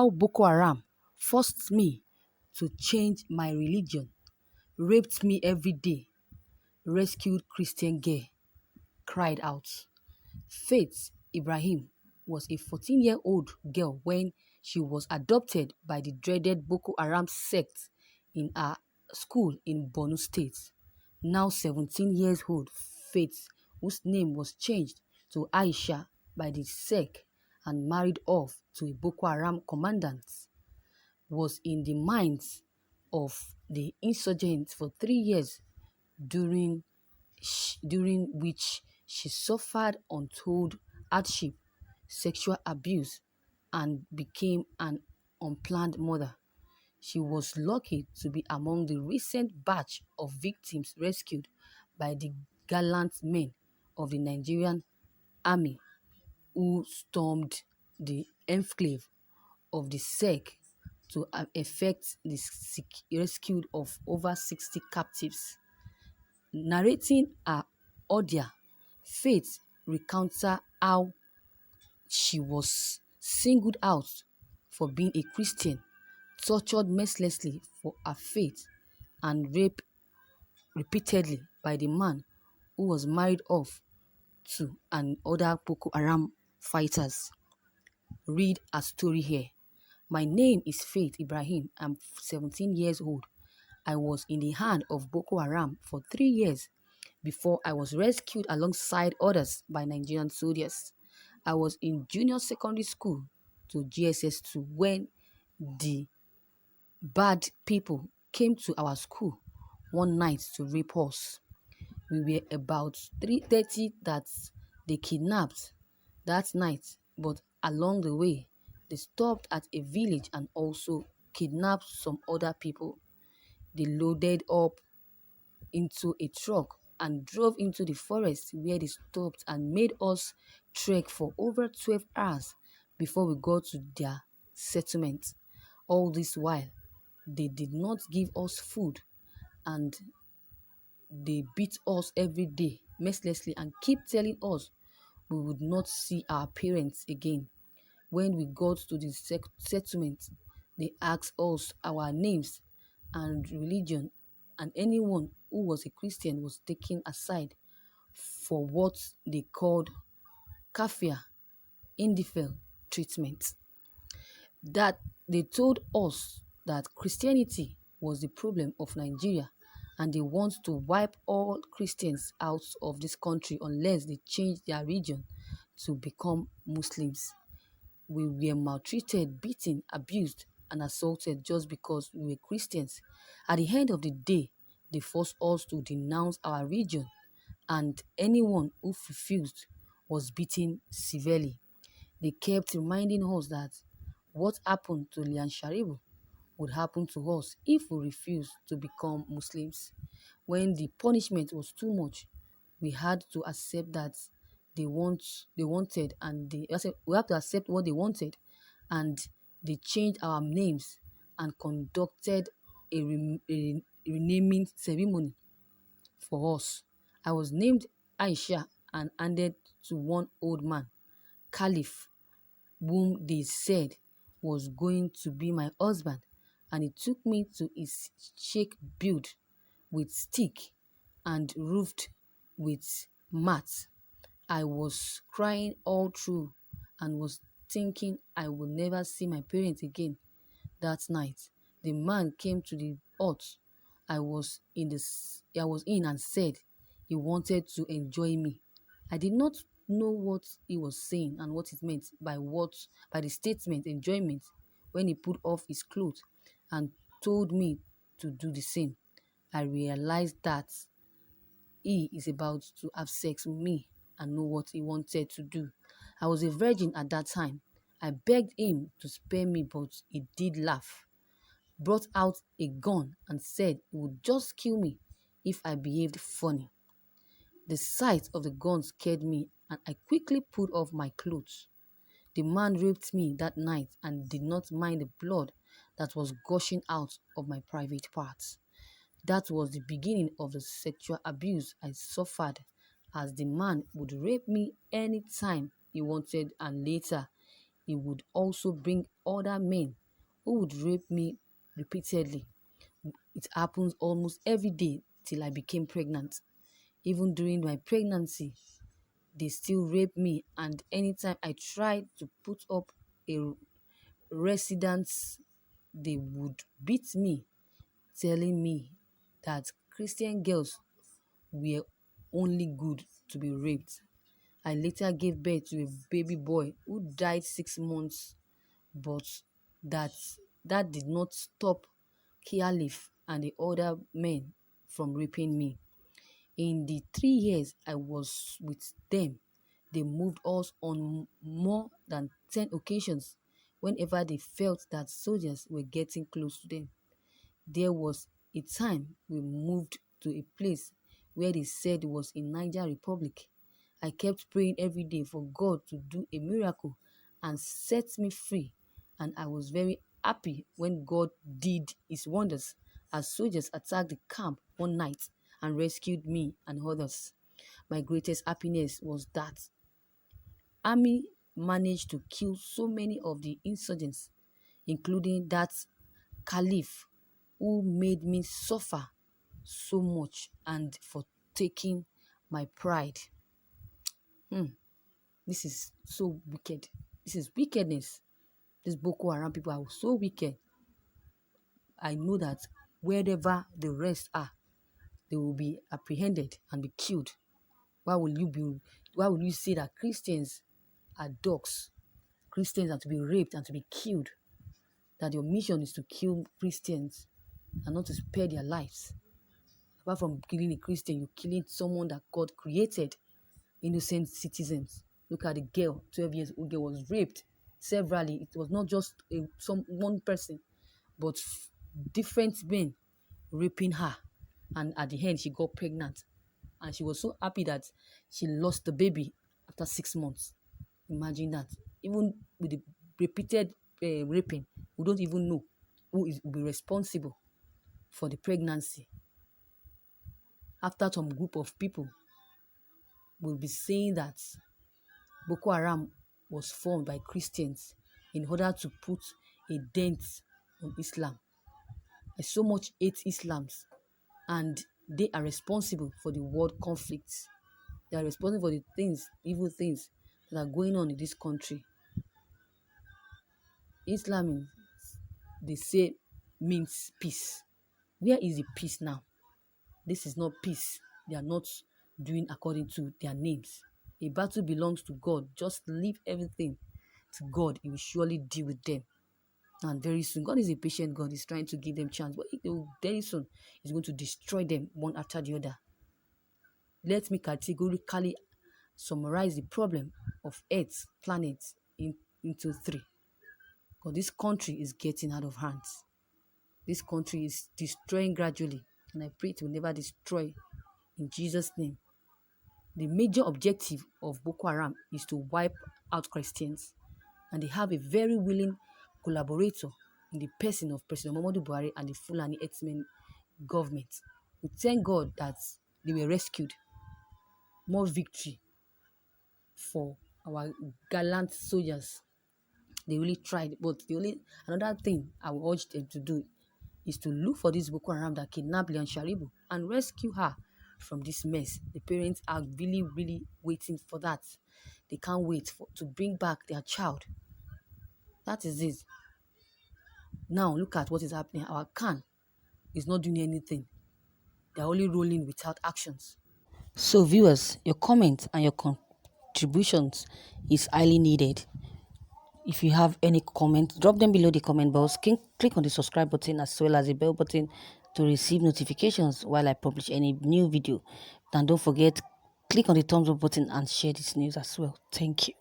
how Boko Haram forced me to change my religion, raped me every day, rescued Christian girl, cried out. Faith Ibrahim was a 14-year-old girl when she was adopted by the dreaded Boko Haram sect in her school in Borno State. Now 17 years old, Faith, whose name was changed to Aisha by the sect and married off to a Boko Haram commandant, was in the minds of the insurgents for 3 years, during during which she suffered untold hardship, sexual abuse, and became an unplanned mother. She was lucky to be among the recent batch of victims rescued by the gallant men of the Nigerian army who stormed the enclave of the sect to effect the rescue of over 60 captives. Narrating her ordeal, Faith recounts how she was singled out for being a Christian, tortured mercilessly for her faith, and raped repeatedly by the man who was married off to and other Boko Haram fighters. Read her story here. My name is Faith Ibrahim. I'm 17 years old. I was in the hand of Boko Haram for 3 years before I was rescued alongside others by Nigerian soldiers. I was in junior secondary school to GSS2 when the bad people came to our school one night to rape us. We were about 3:30 that they kidnapped that night, but along the way, they stopped at a village and also kidnapped some other people. They loaded up into a truck and drove into the forest where they stopped and made us trek for over 12 hours before we got to their settlement. All this while, they did not give us food and they beat us every day mercilessly and keep telling us we would not see our parents again. When we got to the settlement, they asked us our names and religion, and anyone who was a Christian was taken aside for what they called kafir, indifferent treatment. That they told us that Christianity was the problem of Nigeria and they want to wipe all Christians out of this country unless they change their religion to become Muslims. We were maltreated, beaten, abused, and assaulted just because we were Christians. At the end of the day, they forced us to denounce our religion, and anyone who refused was beaten severely. They kept reminding us that what happened to Lian Sharibu would happen to us if we refused to become Muslims. When the punishment was too much, we had to accept that they wanted, and we have to accept what they wanted, and they changed our names and conducted a renaming ceremony for us. I was named Aisha and handed to one old man, Caliph, whom they said was going to be my husband, and he took me to his sheikh built with stick and roofed with mats. I was crying all through and was thinking I would never see my parents again. That night, the man came to the hut I was in and said he wanted to enjoy me. I did not know what he was saying and what it meant by the statement enjoyment when he put off his clothes and told me to do the same. I realized that he is about to have sex with me and know what he wanted to do. I was a virgin at that time. I begged him to spare me, but he did laugh, brought out a gun and said he would just kill me if I behaved funny. The sight of the gun scared me and I quickly put off my clothes. The man raped me that night and did not mind the blood that was gushing out of my private parts. That was the beginning of the sexual abuse I suffered, as the man would rape me anytime he wanted, and later he would also bring other men who would rape me repeatedly. It happens almost every day till I became pregnant. Even during my pregnancy, they still rape me, and anytime I tried to put up a residence, they would beat me, telling me that Christian girls were only good to be raped. I later gave birth to a baby boy who died 6 months, but that that did not stop Caliph and the other men from raping me. In the 3 years I was with them, they moved us on more than 10 occasions whenever they felt that soldiers were getting close to them. There was a time we moved to a place where they said it was in Niger Republic. I kept praying every day for God to do a miracle and set me free. And I was very happy when God did his wonders as soldiers attacked the camp one night and rescued me and others. My greatest happiness was that army managed to kill so many of the insurgents, including that caliph who made me suffer so much and for taking my pride. This is so wicked. This is wickedness. These Boko Haram people are so wicked. I know that wherever the rest are, they will be apprehended and be killed. Why will you be? Why will you say that Christians are dogs? Christians are to be raped and to be killed. That your mission is to kill Christians and not to spare their lives. Apart from killing a Christian, you're killing someone that God created, innocent citizens. Look at the girl, 12 years old girl was raped severally. It was not just one person, but different men raping her. And at the end, she got pregnant. And she was so happy that she lost the baby after 6 months. Imagine that. Even with the repeated raping, we don't even know who will be responsible for the pregnancy. After some group of people will be saying that Boko Haram was formed by Christians in order to put a dent on Islam. I so much hate Islams, and they are responsible for the world conflicts. They are responsible for the things, evil things that are going on in this country. Islam, they say, means peace. Where is the peace now? This is not peace. They are not doing according to their names. A battle belongs to God. Just leave everything to God. He will surely deal with them. And very soon, God is a patient God. He's trying to give them chance. But very soon, he's going to destroy them one after the other. Let me categorically summarize the problem of Earth, planet, into three. Because this country is getting out of hands. This country is destroying gradually. And I pray it will never destroy in Jesus' name. The major objective of Boko Haram is to wipe out Christians. And they have a very willing collaborator in the person of President Muhammadu Buhari and the Fulani Herdsmen government. We thank God that they were rescued. More victory for our gallant soldiers. They really tried, but another thing I would urge them to do is to look for this Boko Haram that kidnapped Leon Sharibu and rescue her from this mess. The parents are really, really waiting for that. They can't wait to bring back their child. That is it. Now look at what is happening. Our Khan is not doing anything. They're only rolling without actions. So viewers, your comments and your contributions is highly needed. If you have any comment, drop them below the comment box. Click on the subscribe button as well as the bell button to receive notifications while I publish any new video. And don't forget, click on the thumbs up button and share this news as well. Thank you.